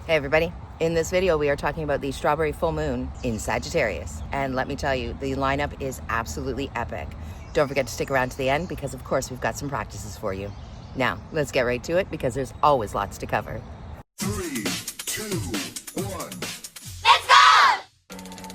Hey everybody, in this video we are talking about the strawberry full moon in Sagittarius, and let me tell you, the lineup is absolutely epic. Don't forget to stick around to the end because of course we've got some practices for you. Now let's get right to it because there's always lots to cover. 3, 2, 1.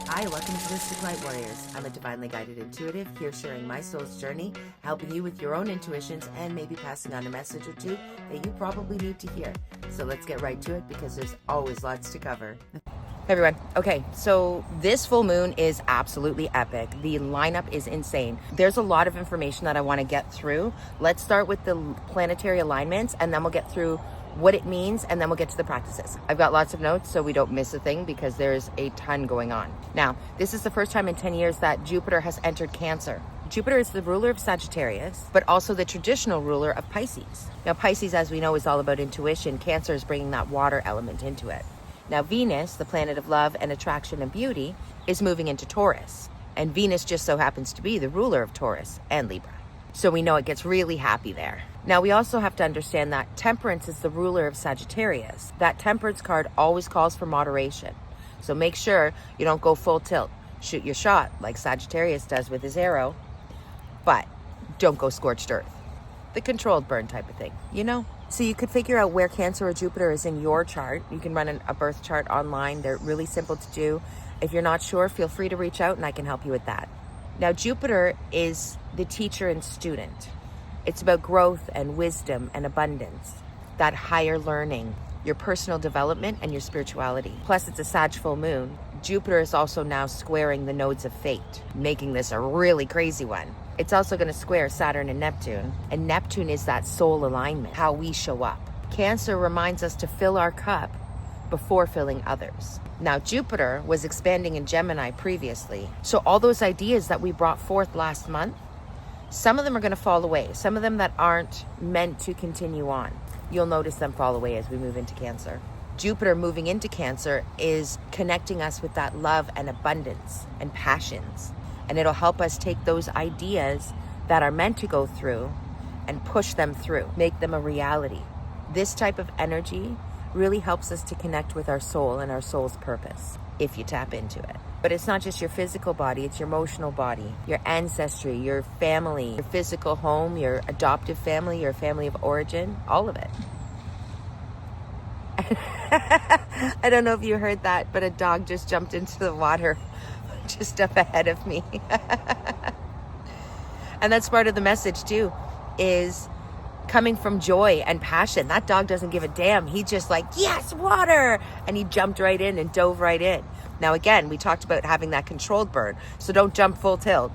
Hi, welcome to Mystic Light Warriors. I'm a divinely guided intuitive here sharing my soul's journey, helping you with your own intuitions and maybe passing on a message or two that you probably need to hear. So let's get right to it because there's always lots to cover. Hey everyone. Okay, so this full moon is absolutely epic. The lineup is insane. There's a lot of information that I want to get through. Let's start with the planetary alignments and then we'll get through what it means, and then we'll get to the practices. I've got lots of notes so we don't miss a thing because there's a ton going on. Now, this is the first time in 10 years that Jupiter has entered Cancer. Jupiter is the ruler of Sagittarius, but also the traditional ruler of Pisces. Now, Pisces, as we know, is all about intuition. Cancer is bringing that water element into it. Now, Venus, the planet of love and attraction and beauty, is moving into Taurus. And Venus just so happens to be the ruler of Taurus and Libra. So we know it gets really happy there. Now, we also have to understand that Temperance is the ruler of Sagittarius. That Temperance card always calls for moderation. So make sure you don't go full tilt. Shoot your shot like Sagittarius does with his arrow, but don't go scorched earth. The controlled burn type of thing, you know? So you could figure out where Cancer or Jupiter is in your chart. You can run a birth chart online. They're really simple to do. If you're not sure, feel free to reach out and I can help you with that. Now, Jupiter is the teacher and student. It's about growth and wisdom and abundance, that higher learning, your personal development and your spirituality. Plus, it's a Sag full moon. Jupiter is also now squaring the nodes of fate, making this a really crazy one. It's also going to square Saturn and Neptune is that soul alignment, how we show up. Cancer reminds us to fill our cup before filling others. Now, Jupiter was expanding in Gemini previously. So all those ideas that we brought forth last month, some of them are going to fall away. Some of them that aren't meant to continue on. You'll notice them fall away as we move into Cancer. Jupiter moving into Cancer is connecting us with that love and abundance and passions. And it'll help us take those ideas that are meant to go through and push them through, make them a reality. This type of energy really helps us to connect with our soul and our soul's purpose if you tap into it. But it's not just your physical body, it's your emotional body, your ancestry, your family, your physical home, your adoptive family, your family of origin, all of it. I don't know if you heard that, but a dog just jumped into the water just up ahead of me. And that's part of the message too, is coming from joy and passion. That dog doesn't give a damn. He just like, yes, water. And he jumped right in and dove right in. Now, again, we talked about having that controlled burn. So don't jump full tilt,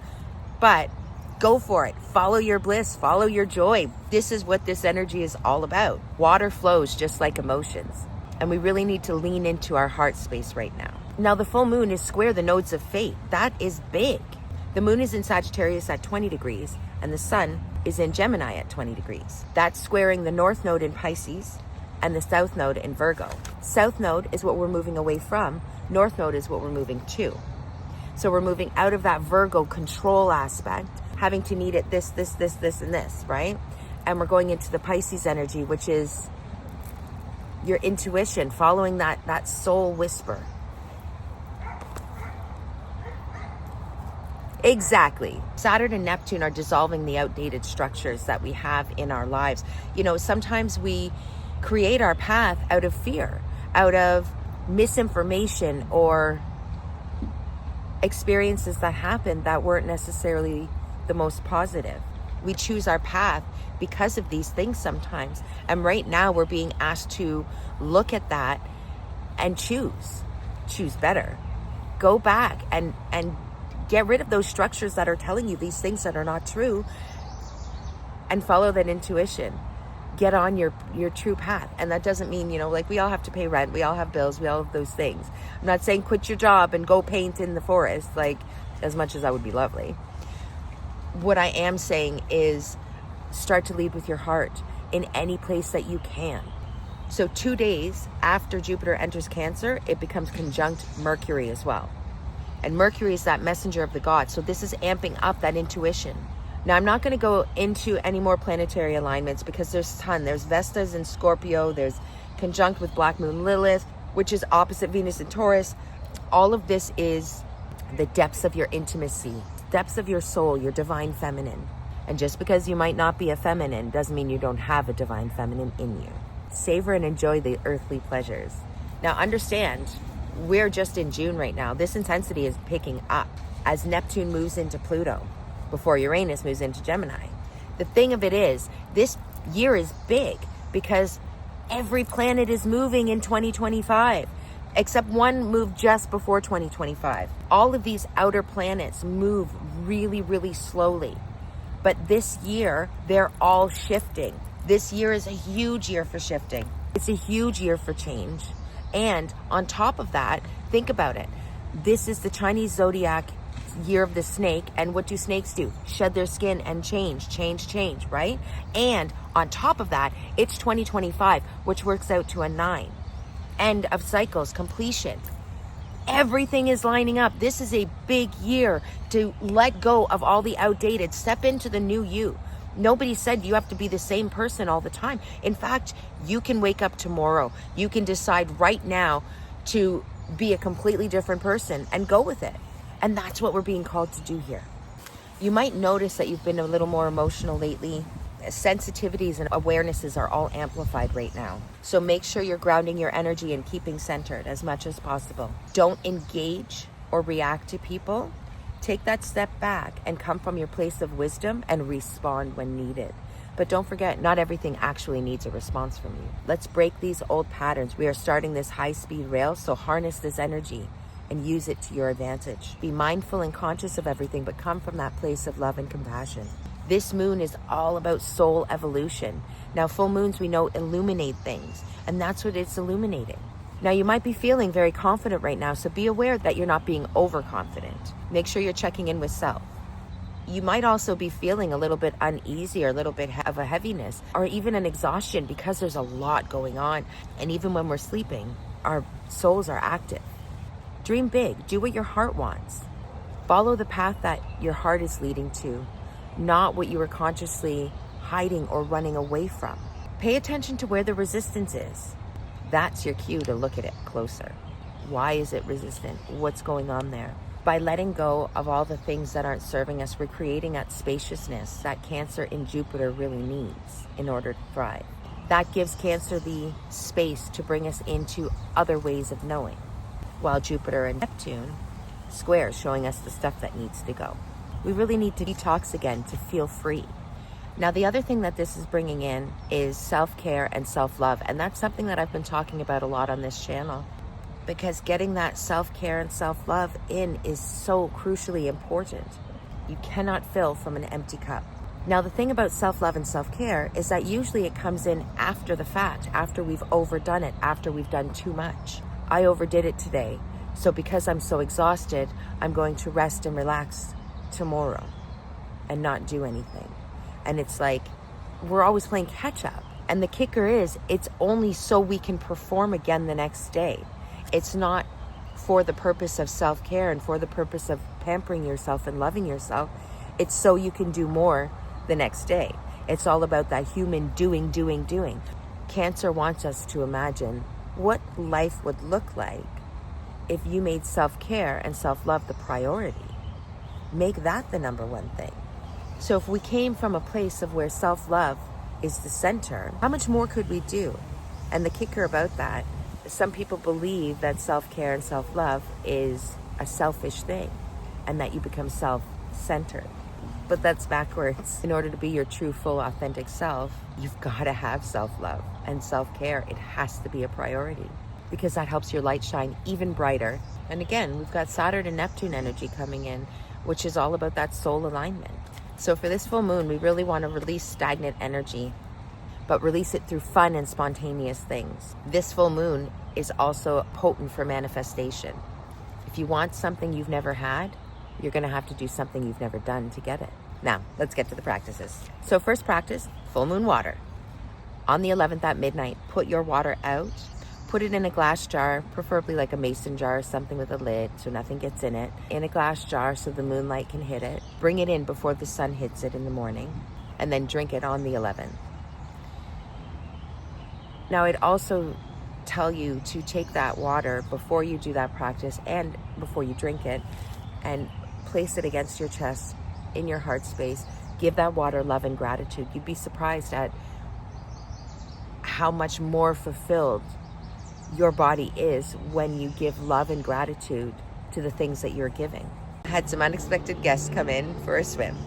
but go for it. Follow your bliss, follow your joy. This is what this energy is all about. Water flows just like emotions. And we really need to lean into our heart space right now. Now, the full moon is square the nodes of fate. That is big. The moon is in Sagittarius at 20 degrees and the sun is in Gemini at 20 degrees. That's squaring the north node in Pisces and the south node in Virgo. South node is what we're moving away from. North node is what we're moving to. So we're moving out of that Virgo control aspect, having to need it this, and this, right? And we're going into the Pisces energy, which is your intuition, following that soul whisper. Exactly. Saturn and Neptune are dissolving the outdated structures that we have in our lives. You know, sometimes we create our path out of fear, out of misinformation or experiences that happened that weren't necessarily the most positive. We choose our path because of these things sometimes. And right now we're being asked to look at that and choose better. Go back and get rid of those structures that are telling you these things that are not true and follow that intuition. Get on your true path. And that doesn't mean, you know, like we all have to pay rent. We all have bills. We all have those things. I'm not saying quit your job and go paint in the forest, like as much as that would be lovely. What I am saying is start to lead with your heart in any place that you can. So 2 days after Jupiter enters Cancer, it becomes conjunct Mercury as well. And Mercury is that messenger of the gods. So this is amping up that intuition. Now, I'm not going to go into any more planetary alignments because there's a ton. There's Vestas in Scorpio. There's conjunct with Black Moon Lilith. which is opposite Venus in Taurus. All of this is the depths of your intimacy, depths of your soul, your divine feminine. And just because you might not be a feminine doesn't mean you don't have a divine feminine in you. Savor and enjoy the earthly pleasures. Now understand, we're just in June right now. This intensity is picking up as Neptune moves into Pluto before Uranus moves into Gemini. The thing of it is, this year is big because every planet is moving in 2025, except one moved just before 2025. All of these outer planets move really, really slowly. But this year, they're all shifting. This year is a huge year for shifting. It's a huge year for change. And on top of that, think about it. This is the Chinese zodiac year of the snake. And what do snakes do? Shed their skin and change, right? And on top of that, it's 2025, which works out to a 9. End of cycles, completion. Everything is lining up. This is a big year to let go of all the outdated, step into the new you. Nobody said you have to be the same person all the time. In fact, you can wake up tomorrow. You can decide right now to be a completely different person and go with it. And that's what we're being called to do here. You might notice that you've been a little more emotional lately. Sensitivities and awarenesses are all amplified right now. So make sure you're grounding your energy and keeping centered as much as possible. Don't engage or react to people. Take that step back and come from your place of wisdom and respond when needed. But don't forget, not everything actually needs a response from you. Let's break these old patterns. We are starting this high-speed rail, so harness this energy and use it to your advantage. Be mindful and conscious of everything, but come from that place of love and compassion. This moon is all about soul evolution. Now, full moons, we know, illuminate things, and that's what it's illuminating. Now, you might be feeling very confident right now, so be aware that you're not being overconfident. Make sure you're checking in with self. You might also be feeling a little bit uneasy or a little bit of a heaviness or even an exhaustion because there's a lot going on. And even when we're sleeping, our souls are active. Dream big. Do what your heart wants. Follow the path that your heart is leading to, not what you are consciously hiding or running away from. Pay attention to where the resistance is. That's your cue to look at it closer. Why is it resistant? What's going on there? By letting go of all the things that aren't serving us, we're creating that spaciousness that Cancer in Jupiter really needs in order to thrive. That gives Cancer the space to bring us into other ways of knowing, while Jupiter and Neptune square, showing us the stuff that needs to go. We really need to detox again to feel free. Now, the other thing that this is bringing in is self-care and self-love. And that's something that I've been talking about a lot on this channel, because getting that self-care and self-love in is so crucially important. You cannot fill from an empty cup. Now, the thing about self-love and self-care is that usually it comes in after the fact, after we've overdone it, after we've done too much. I overdid it today. So because I'm so exhausted, I'm going to rest and relax tomorrow and not do anything. And it's like, we're always playing catch up. And the kicker is, it's only so we can perform again the next day. It's not for the purpose of self-care and for the purpose of pampering yourself and loving yourself. It's so you can do more the next day. It's all about that human doing. Cancer wants us to imagine what life would look like if you made self-care and self-love the priority. Make that the number one thing. So if we came from a place of where self-love is the center, how much more could we do? And the kicker about that, some people believe that self-care and self-love is a selfish thing and that you become self-centered. But that's backwards. In order to be your true, full, authentic self, you've got to have self-love and self-care. It has to be a priority because that helps your light shine even brighter. And again, we've got Saturn and Neptune energy coming in, which is all about that soul alignment. So for this full moon, we really want to release stagnant energy, but release it through fun and spontaneous things. This full moon is also potent for manifestation. If you want something you've never had, you're going to have to do something you've never done to get it. Now, let's get to the practices. So first practice, full moon water. On the 11th at midnight, put your water out. Put it in a glass jar, preferably like a mason jar, something with a lid so nothing gets in it. In a glass jar so the moonlight can hit it. Bring it in before the sun hits it in the morning, and then drink it on the 11th. Now, it also tell you to take that water before you do that practice and before you drink it, and place it against your chest in your heart space. Give that water love and gratitude. You'd be surprised at how much more fulfilled your body is when you give love and gratitude to the things that you're giving. I had some unexpected guests come in for a swim.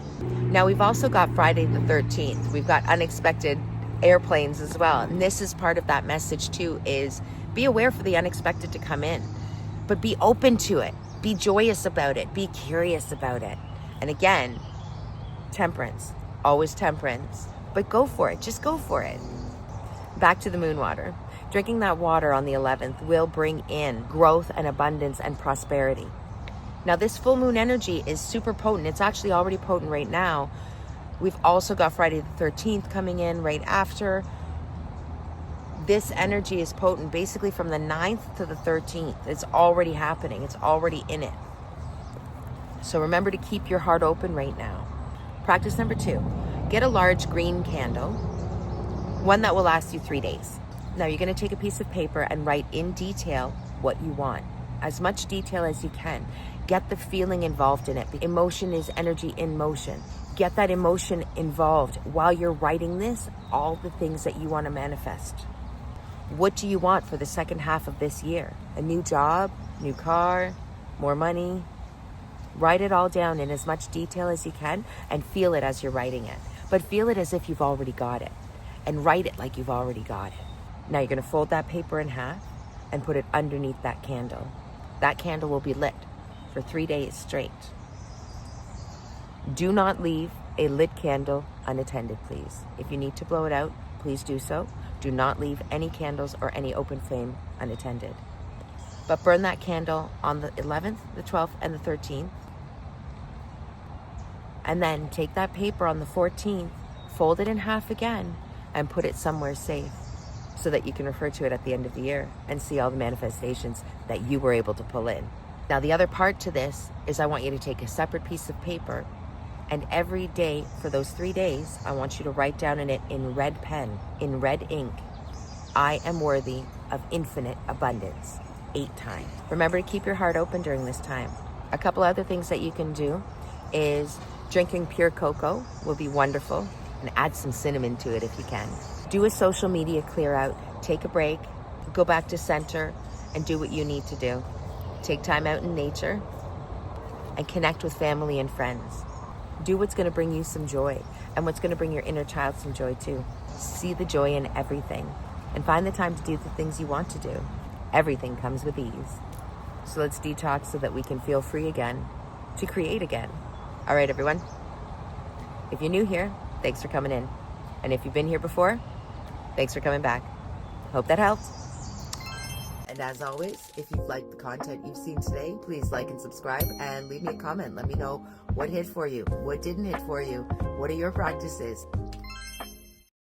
Now we've also got Friday the 13th. We've got unexpected airplanes as well. And this is part of that message too, is be aware for the unexpected to come in, but be open to it. Be joyous about it. Be curious about it. And again, temperance, always temperance, but go for it. Just go for it. Back to the moon water. Drinking that water on the 11th will bring in growth and abundance and prosperity. Now this full moon energy is super potent. It's actually already potent right now. We've also got Friday the 13th coming in right after. This energy is potent basically from the 9th to the 13th. It's already happening. It's already in it. So remember to keep your heart open right now. Practice number 2. Get a large green candle, one that will last you 3 days. Now you're going to take a piece of paper and write in detail what you want. As much detail as you can. Get the feeling involved in it. Emotion is energy in motion. Get that emotion involved while you're writing this, all the things that you want to manifest. What do you want for the second half of this year? A new job, new car, more money? Write it all down in as much detail as you can and feel it as you're writing it. But feel it as if you've already got it, and write it like you've already got it. Now you're going to fold that paper in half and put it underneath that candle. That candle will be lit for 3 days straight. Do not leave a lit candle unattended, please. If you need to blow it out, please do so. Do not leave any candles or any open flame unattended. But burn that candle on the 11th, the 12th, and the 13th. And then take that paper on the 14th, fold it in half again, and put it somewhere safe so that you can refer to it at the end of the year and see all the manifestations that you were able to pull in. Now, the other part to this is I want you to take a separate piece of paper, and every day for those 3 days, I want you to write down in it in red pen, in red ink, I am worthy of infinite abundance, 8 times. Remember to keep your heart open during this time. A couple other things that you can do is drinking pure cocoa will be wonderful, and add some cinnamon to it if you can. Do a social media clear out, take a break, go back to center, and do what you need to do. Take time out in nature and connect with family and friends. Do what's going to bring you some joy and what's going to bring your inner child some joy too. See the joy in everything and find the time to do the things you want to do. Everything comes with ease. So let's detox so that we can feel free again to create again. All right, everyone. If you're new here, thanks for coming in. And if you've been here before, thanks for coming back. Hope that helped. And as always, if you've liked the content you've seen today, please like and subscribe and leave me a comment. Let me know what hit for you, what didn't hit for you, what are your practices.